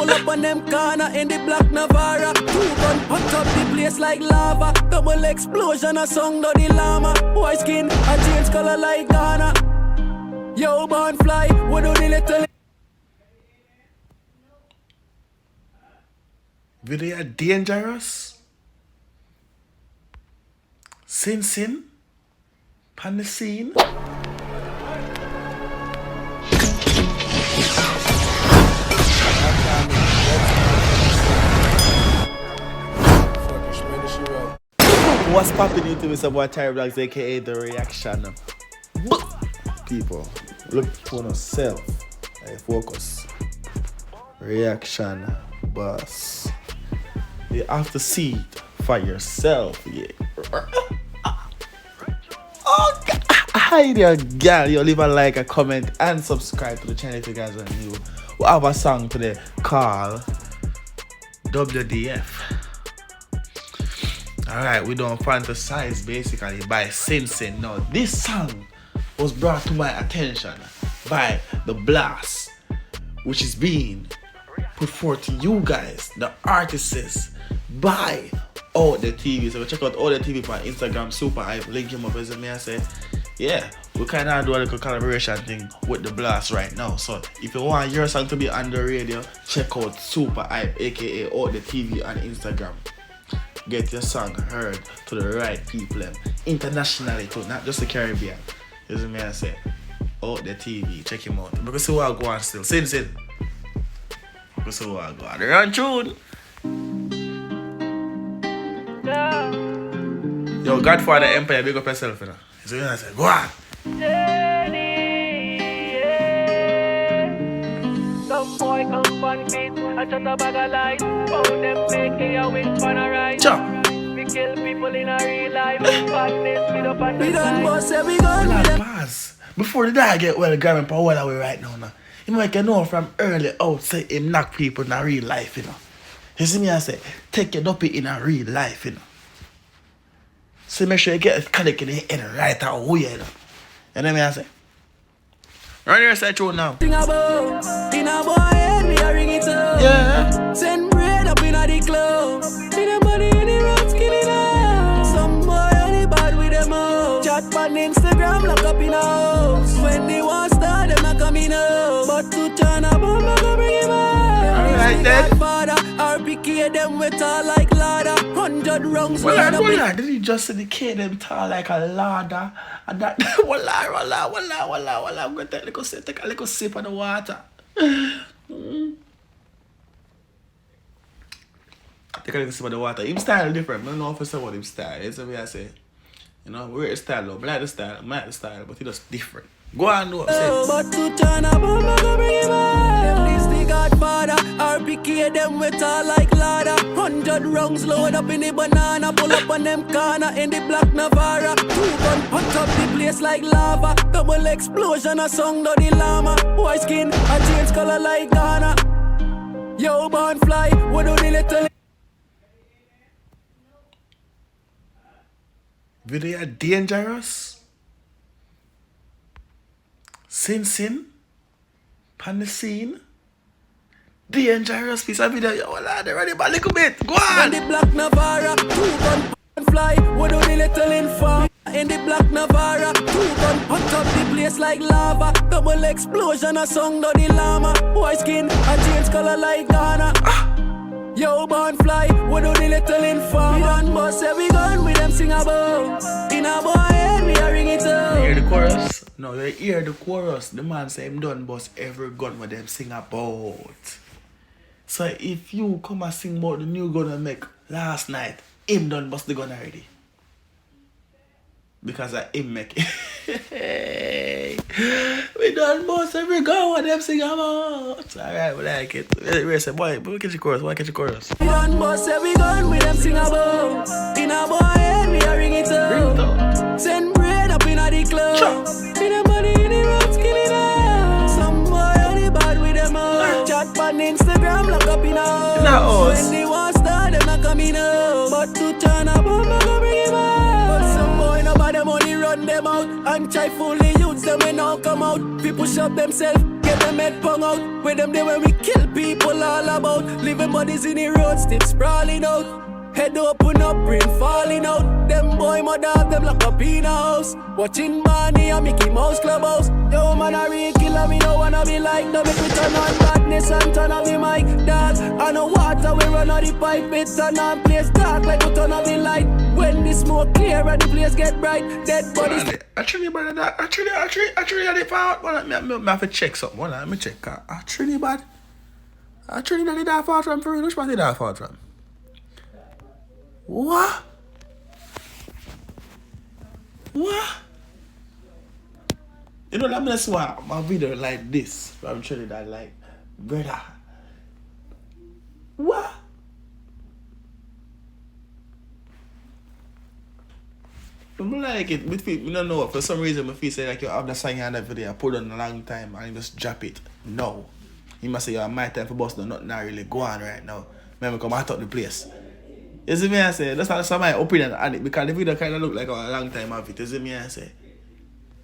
Pull up on them corner in the black Navara. 2 gun hot up the place like lava. Double explosion a song do the llama. White skin a change color like Ghana. Yo born fly, what do the little Video dangerous. Sin pan the scene. What's popping YouTube? It's about Chady Vlogs, aka The Reaction. People, look for yourself. Hey, focus. Reaction, boss. You have to see it for yourself. Yeah. Oh, God. Hi there, girl. You leave a like, a comment, and subscribe to the channel if you guys are new. We have a song today called WDF. Alright, we don't fantasize basically by Sin. Now, this song was brought to my attention by the blast, which is being put forth to you guys, the artists, by All The TV. So check out All The TV on Instagram, super hype. Link him up as me. I say, yeah, we kind of do a little collaboration thing with the blast right now. So if you want your song to be on the radio, check out super hype, aka All The TV on Instagram. Get your song heard to the right people internationally too, not just the Caribbean. You see me I say? All The TV, check him out. Because see what I go on still. Sin. Because see what I go on. They're on tune. Yo, Godfather Empire, big up yourself, you know. You see me I say? Go on. Some boy come on beat, I shut a bag of lies. Found them making a win for a ride. We kill people in a real life. Badness, we don't we done boss, we gone Well, with them. pass. Before the dog get well, grabbing for all away right now. You make you know from early out, say him knock people in a real life, you know. You see me I say, take your dopey in a real life, you know. So make sure you get it connected in the right away, you know. You know me I say? Run your side through now. Sing about in a boy head, we a ring it up. Yeah. Send bread up in a the club. See the money in the road, skinny now. Some boy only bad with them up. Chat on Instagram, lock up in a house. When they want start, them not coming up. But to turn up, I'm not gonna bring him up. Alright then. Father, RPK them with all like ladder. 100 rounds. Well, did he just indicate them tall like a ladder? And that, wallah. I'm going to take a little sip of the water. Take a little sip of the water. His style different. I don't know if it's about his style. That's what I say. You know, we're his style though. I like the style, but it's just different. Go on, do but to turn up, I'm not gonna bring him up. Them this the Godfather, RPK them with all like ladder. 100 rounds load up in the banana. Pull up on them corner in the black Navara. 2 gun hot up the place like lava. Double explosion a song do the llama. White skin a change color like Ghana. Yo born fly, what do the little Video dangerous. Sin pan the scene. Dangerous piece of video. Yo, lad, they ready but a little bit. Go on. in the black Navara. 2 gun fly, what do the little info? In the black Navara. 2 gun hot up the place like lava. Double explosion a song do the llama. White skin a change color like Ghana. Yo born fly, what do the little info? We done boss, we gone with them sing about. In a boy head, we a ring it up. You hear the chorus? No, you hear the chorus. The man say him done bust every gun with them sing about. So if you come and sing about the new gun I make last night, him done bust the gun already. Because I him make it. We done bust every gun with them sing about. Alright, we like it. Where's the boy? We catch the chorus. Why catch the chorus? We done boss, we gone with them sing about. In a boy head, we a ring it up. Ring it up. Send bread up in a the club. Chop. See the money in the road, skinny now. Some boy only bad with them up. Chat on Instagram, lock up in a house. No. When they want start, them not coming up. But to turn up, I'm not gonna bring him up. But some boy no bad, them only run. run them out and try fully use them when all come out. We push up themselves, get them head pung out. With them there when we kill people all about. Leaving bodies in the road, still sprawling out. Head open up, brain falling out. Them boy mother have them lock up in a house. Watching Barney and Mickey Mouse Clubhouse. Yo man a real killer, me don't wanna be like. No make me turn on badness and turn on the mic. Dance, I know water we run on the pipe. It turn on place dark like we turn on the light. When the smoke clear and the place get bright. Dead bodies. Actually, brother, that actually, the part. Well, I have to check something. Well, let me check. Actually, bad. Actually, that that far from for real. Which one did that far from? What? You know, I'm gonna see my video like this from Trinidad, like, brother. What? I don't like it. I don't know. For some reason, I feel like you have the song on that video. I put on a long time and you just drop it. No. You must say, yo, my time for Boston, nothing not really go on right now. Maybe come out of the place. You see me I say? That's not my opinion on it because the video kind of look like a long time of it. You see me I say?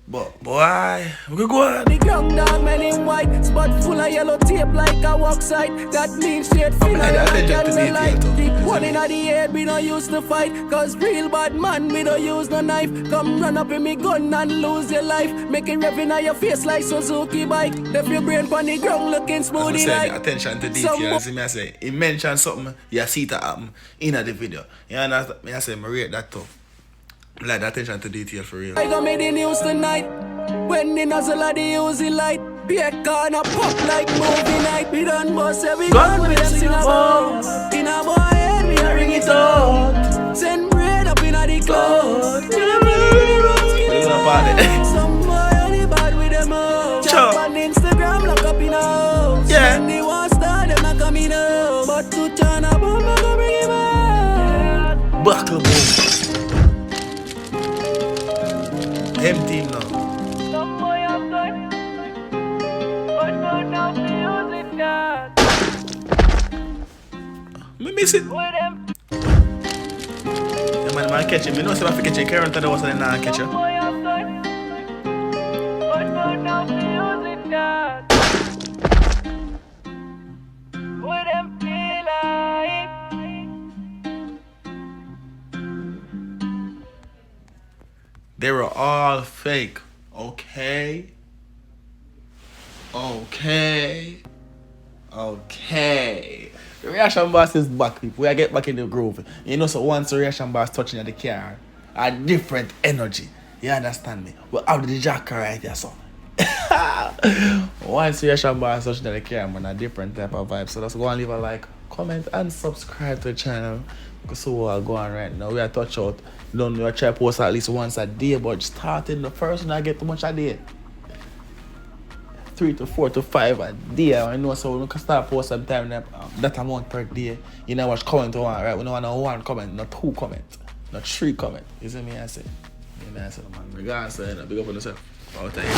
But boy, we could go on. The young dog men in white, spot full of yellow tape like a walk side. That means straight finna like candlelight. The one in the head we don't use to fight. Cause real bad man we don't use no knife. Come run up in me gun and lose your life. Make it rev in your face like Suzuki bike. Left your brain on the ground looking smoothie like. Attention to detail. You see me I say? He mentioned something, you see it happen in the video. You understand? Me I say, I rate that too. Like the attention to detail for real. I got made the news tonight. When the nozzle of the Uzi light. Be a corner pop like movie night. We done bust every gun with them sing about. In a boy head we a ring it out. Send bread up in a the cloud. Some boy only bad with them out. Chop on Instagram lock up in a house. Yeah. When they want star them not coming out. But to turn up I'm not gonna bring him out. Buckle boom. Empty now. Some boy have done, but don't have to use it, God. Me miss it. With them, Yeah, man catch him. You know, if I catch him, current was and not catch some him. boy have done, but don't have to use it, God. With them feel like. They were all fake. Okay. The reaction boss is back, people. We get back in the groove. You know, so once the reaction boss touching at the car, a different energy. You understand me? We're out of the jacker right here, so. Once the reaction boss touching at the car, man, a different type of vibe. So let's go and leave a like, comment, and subscribe to the channel. Because so we're going right now. We are touch out. We try to post at least once a day, but starting the first one I get too much a day. 3 to 4 to 5 a day. I know, so we can start posting sometime that amount per day. You know what comment on, right? We don't want no 1 comment, not 2 comment, not 3 comment. You see me I say? You know I say, man, regardless, big up on yourself. Out of here.